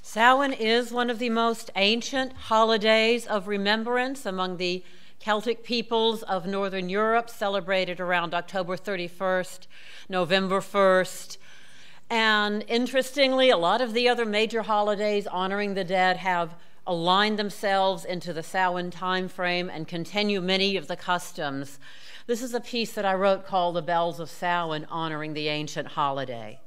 Samhain is one of the most ancient holidays of remembrance among the Celtic peoples of Northern Europe, celebrated around October 31st, November 1st. And interestingly, a lot of the other major holidays honoring the dead have aligned themselves into the Samhain time frame and continue many of the customs. This is a piece that I wrote called The Bells of Samhain, honoring the ancient holiday.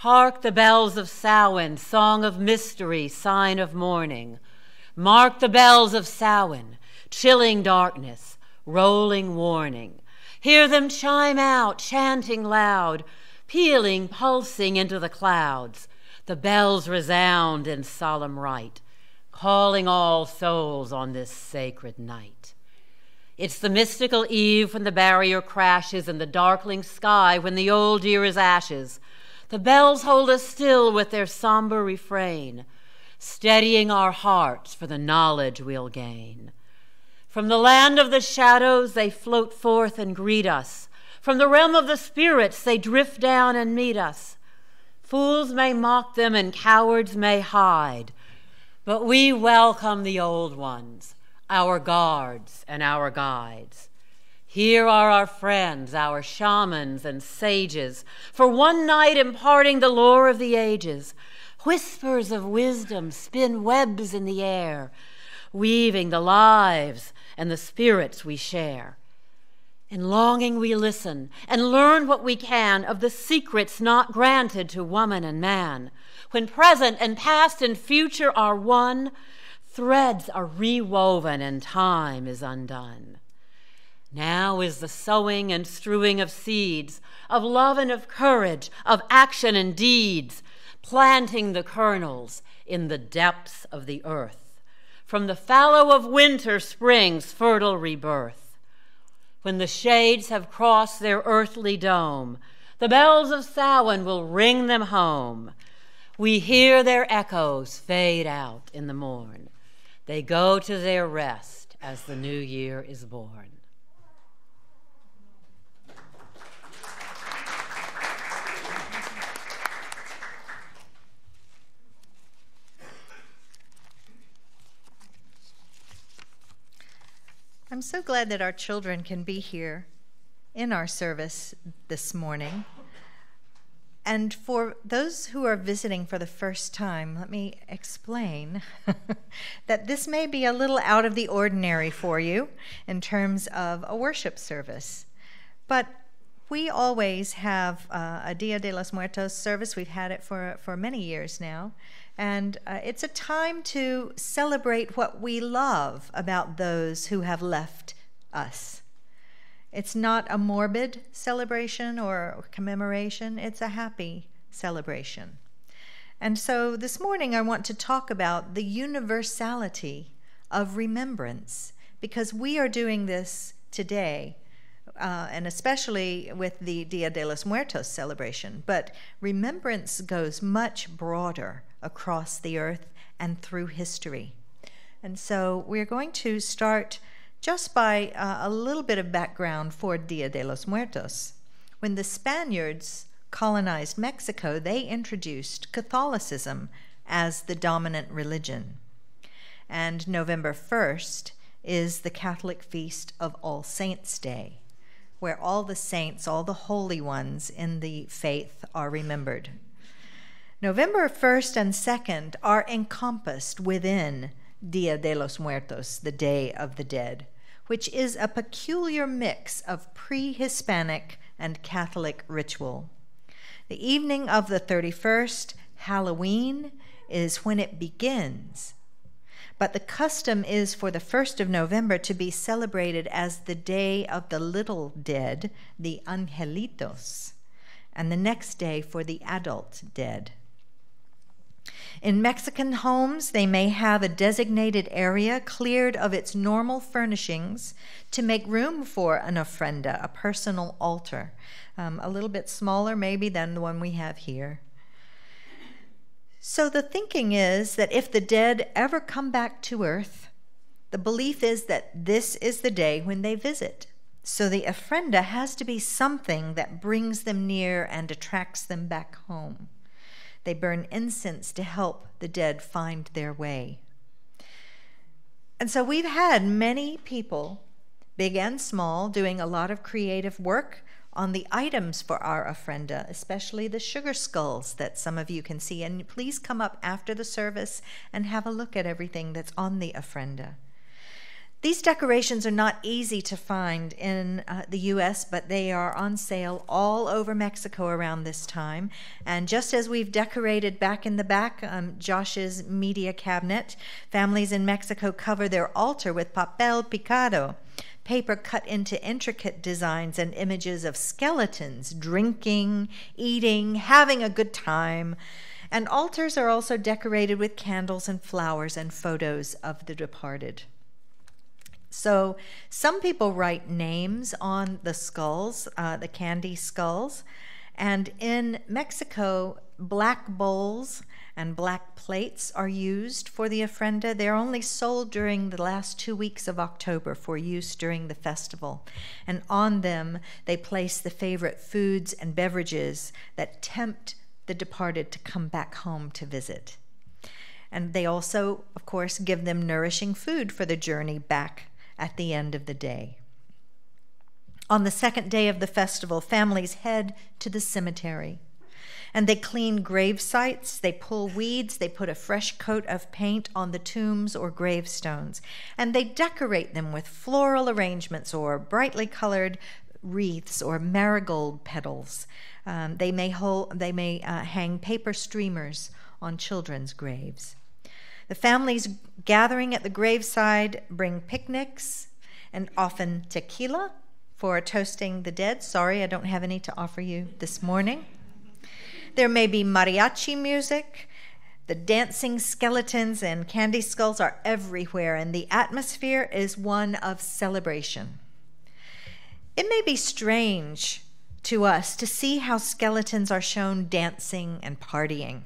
Hark the bells of Samhain, song of mystery, sign of mourning. Mark the bells of Samhain, chilling darkness, rolling warning. Hear them chime out, chanting loud, pealing, pulsing into the clouds. The bells resound in solemn rite, calling all souls on this sacred night. It's the mystical eve when the barrier crashes in the darkling sky, when the old year is ashes. The bells hold us still with their somber refrain, steadying our hearts for the knowledge we'll gain. From the land of the shadows, they float forth and greet us. From the realm of the spirits, they drift down and meet us. Fools may mock them and cowards may hide, but we welcome the old ones, our guards and our guides. Here are our friends, our shamans and sages, for one night imparting the lore of the ages. Whispers of wisdom spin webs in the air, weaving the lives and the spirits we share. In longing we listen and learn what we can of the secrets not granted to woman and man. When present and past and future are one, threads are rewoven and time is undone. Now is the sowing and strewing of seeds, of love and of courage, of action and deeds, planting the kernels in the depths of the earth. From the fallow of winter springs fertile rebirth. When the shades have crossed their earthly dome, the bells of Samhain will ring them home. We hear their echoes fade out in the morn. They go to their rest as the new year is born. I'm so glad that our children can be here in our service this morning. And for those who are visiting for the first time, let me explain that this may be a little out of the ordinary for you in terms of a worship service. But we always have a Dia de los Muertos service. We've had it for many years now. And it's a time to celebrate what we love about those who have left us. It's not a morbid celebration or commemoration. It's a happy celebration. And so this morning I want to talk about the universality of remembrance, because we are doing this today, and especially with the Dia de los Muertos celebration. But remembrance goes much broader across the earth and through history. And so we're going to start just by a little bit of background for Dia de los Muertos. When the Spaniards colonized Mexico, they introduced Catholicism as the dominant religion. And November 1st is the Catholic feast of All Saints' Day, where all the saints, all the holy ones in the faith are remembered. November 1st and 2nd are encompassed within Dia de los Muertos, the Day of the Dead, which is a peculiar mix of pre-Hispanic and Catholic ritual. The evening of the 31st, Halloween, is when it begins. But the custom is for the 1st of November to be celebrated as the Day of the Little Dead, the Angelitos, and the next day for the adult dead. In Mexican homes, they may have a designated area cleared of its normal furnishings to make room for an ofrenda, a personal altar, a little bit smaller maybe than the one we have here. So the thinking is that if the dead ever come back to earth, the belief is that this is the day when they visit. So the ofrenda has to be something that brings them near and attracts them back home. They burn incense to help the dead find their way. And so we've had many people, big and small, doing a lot of creative work on the items for our ofrenda, especially the sugar skulls that some of you can see. And please come up after the service and have a look at everything that's on the ofrenda. These decorations are not easy to find in the U.S., but they are on sale all over Mexico around this time. And just as we've decorated back in the back, Josh's media cabinet, families in Mexico cover their altar with papel picado, paper cut into intricate designs and images of skeletons drinking, eating, having a good time. And altars are also decorated with candles and flowers and photos of the departed. So some people write names on the skulls, the candy skulls, and in Mexico, black bowls and black plates are used for the ofrenda. They're only sold during the last 2 weeks of October for use during the festival. And on them, they place the favorite foods and beverages that tempt the departed to come back home to visit. And they also, of course, give them nourishing food for the journey back at the end of the day. On the second day of the festival, families head to the cemetery, and they clean grave sites, they pull weeds, they put a fresh coat of paint on the tombs or gravestones, and they decorate them with floral arrangements or brightly colored wreaths or marigold petals. They may hang paper streamers on children's graves. The families gathering at the graveside bring picnics and often tequila for toasting the dead. Sorry, I don't have any to offer you this morning. There may be mariachi music. The dancing skeletons and candy skulls are everywhere, and the atmosphere is one of celebration. It may be strange to us to see how skeletons are shown dancing and partying.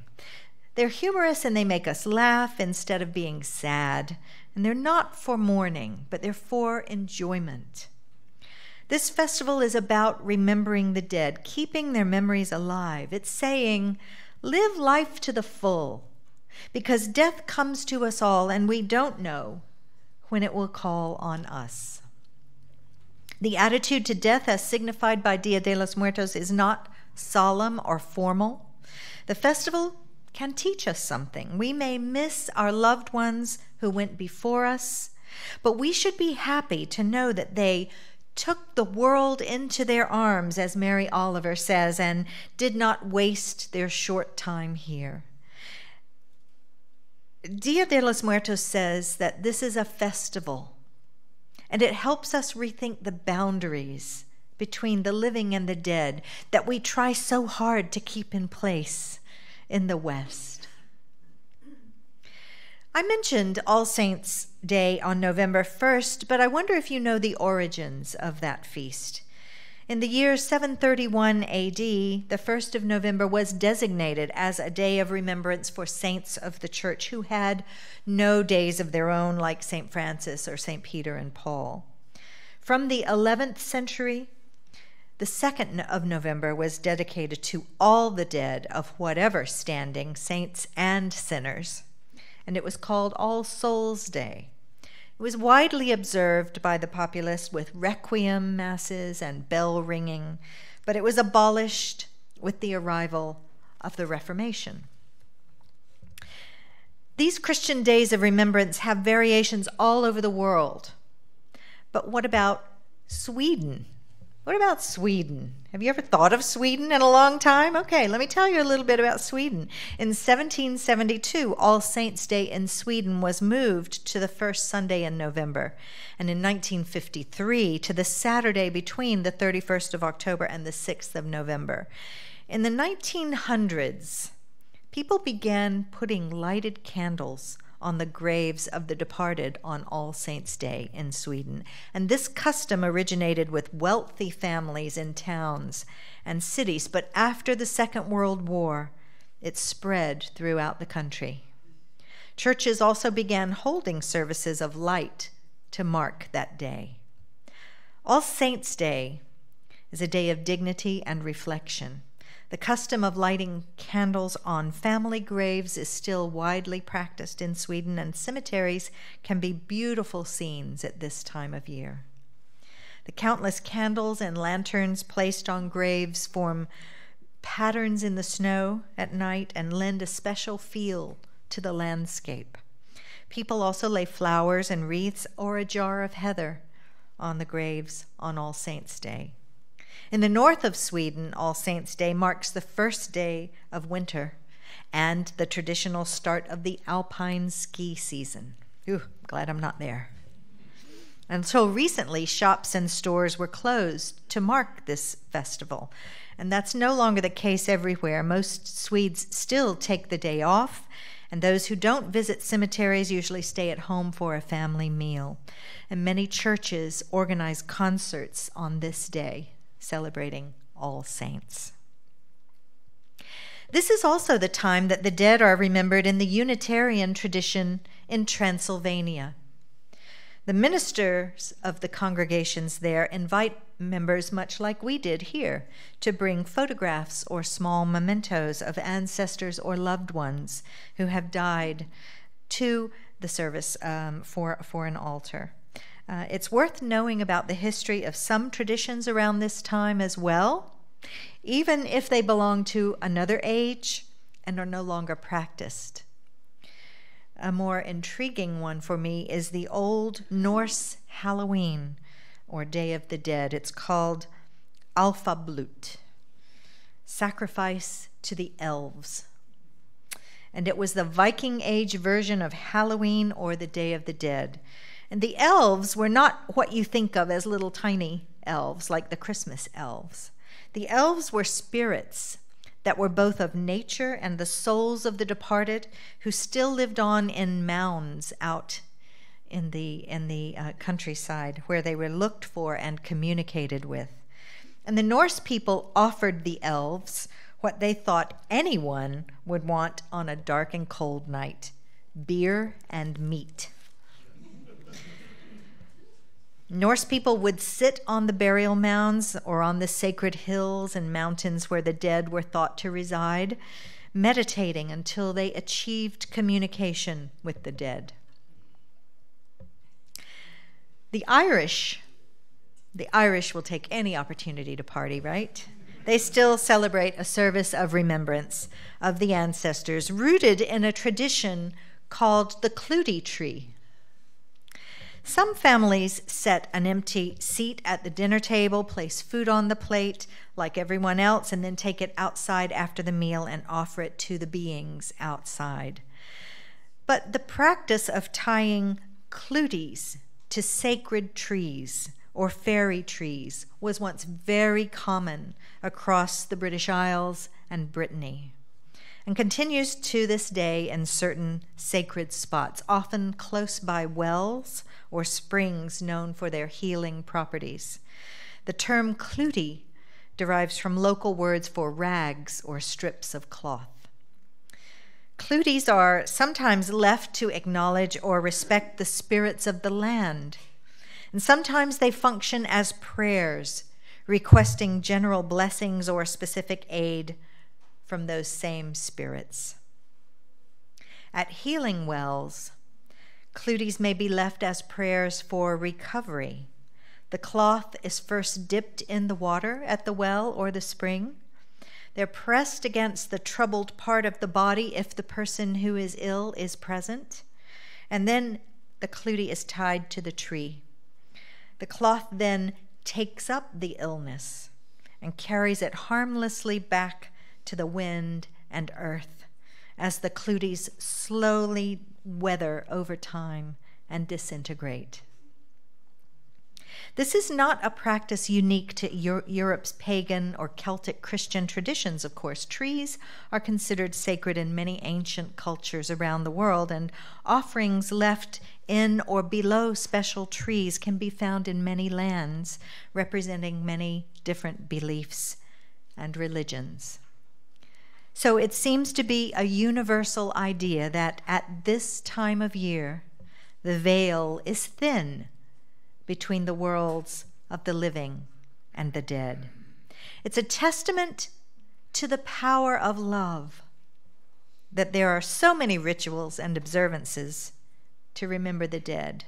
They're humorous and they make us laugh instead of being sad. And they're not for mourning, but they're for enjoyment. This festival is about remembering the dead, keeping their memories alive. It's saying, live life to the full, because death comes to us all and we don't know when it will call on us. The attitude to death as signified by Dia de los Muertos is not solemn or formal. The festival can teach us something. We may miss our loved ones who went before us, but we should be happy to know that they took the world into their arms, as Mary Oliver says, and did not waste their short time here. Dia de los Muertos says that this is a festival, and it helps us rethink the boundaries between the living and the dead that we try so hard to keep in place in the West. I mentioned All Saints' Day on November 1st, but I wonder if you know the origins of that feast. In the year 731 AD, the 1st of November was designated as a day of remembrance for saints of the church who had no days of their own, like St. Francis or St. Peter and Paul. From the 11th century, the 2nd of November was dedicated to all the dead of whatever standing, saints and sinners, and it was called All Souls' Day. It was widely observed by the populace with requiem masses and bell ringing, but it was abolished with the arrival of the Reformation. These Christian days of remembrance have variations all over the world. But what about Sweden? What about Sweden? Have you ever thought of Sweden in a long time? Okay, let me tell you a little bit about Sweden. In 1772, All Saints' Day in Sweden was moved to the first Sunday in November, and in 1953 to the Saturday between the 31st of October and the 6th of November. In the 1900s, people began putting lighted candles on the graves of the departed on All Saints' Day in Sweden. And this custom originated with wealthy families in towns and cities, but after the Second World War, it spread throughout the country. Churches also began holding services of light to mark that day. All Saints' Day is a day of dignity and reflection. The custom of lighting candles on family graves is still widely practiced in Sweden, and cemeteries can be beautiful scenes at this time of year. The countless candles and lanterns placed on graves form patterns in the snow at night and lend a special feel to the landscape. People also lay flowers and wreaths or a jar of heather on the graves on All Saints' Day. In the north of Sweden, All Saints' Day marks the first day of winter and the traditional start of the alpine ski season. Glad I'm not there. Until recently, shops and stores were closed to mark this festival, and that's no longer the case everywhere. Most Swedes still take the day off, and those who don't visit cemeteries usually stay at home for a family meal. And many churches organize concerts on this day, celebrating All Saints. This is also the time that the dead are remembered in the Unitarian tradition in Transylvania. The ministers of the congregations there invite members, much like we did here, to bring photographs or small mementos of ancestors or loved ones who have died to the service for an altar. It's worth knowing about the history of some traditions around this time as well, even if they belong to another age and are no longer practiced. A more intriguing one for me is the old Norse Halloween, or Day of the Dead. It's called Alfablut, sacrifice to the elves. And it was the Viking Age version of Halloween or the Day of the Dead. And the elves were not what you think of as little tiny elves, like the Christmas elves. The elves were spirits that were both of nature and the souls of the departed, who still lived on in mounds out in the countryside, where they were looked for and communicated with. And the Norse people offered the elves what they thought anyone would want on a dark and cold night: beer and meat. Norse people would sit on the burial mounds or on the sacred hills and mountains where the dead were thought to reside, meditating until they achieved communication with the dead. The Irish will take any opportunity to party, right? They still celebrate a service of remembrance of the ancestors, rooted in a tradition called the Clutie tree. Some families set an empty seat at the dinner table, place food on the plate like everyone else, and then take it outside after the meal and offer it to the beings outside. But the practice of tying cluties to sacred trees or fairy trees was once very common across the British Isles and Brittany, and continues to this day in certain sacred spots, often close by wells or springs known for their healing properties. The term clutie derives from local words for rags or strips of cloth. Cluties are sometimes left to acknowledge or respect the spirits of the land, and sometimes they function as prayers, requesting general blessings or specific aid from those same spirits. At healing wells, cluties may be left as prayers for recovery. The cloth is first dipped in the water at the well or the spring. They're pressed against the troubled part of the body if the person who is ill is present, and then the clutie is tied to the tree. The cloth then takes up the illness and carries it harmlessly back to the wind and earth as the cluties slowly weather over time and disintegrate. This is not a practice unique to Europe's pagan or Celtic Christian traditions, of course. Trees are considered sacred in many ancient cultures around the world, and offerings left in or below special trees can be found in many lands, representing many different beliefs and religions. So it seems to be a universal idea that at this time of year, the veil is thin between the worlds of the living and the dead. It's a testament to the power of love that there are so many rituals and observances to remember the dead.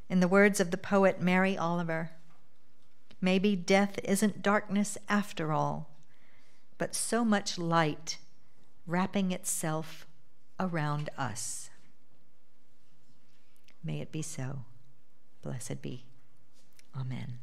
In the words of the poet Mary Oliver, maybe death isn't darkness after all, but so much light wrapping itself around us. May it be so. Blessed be. Amen.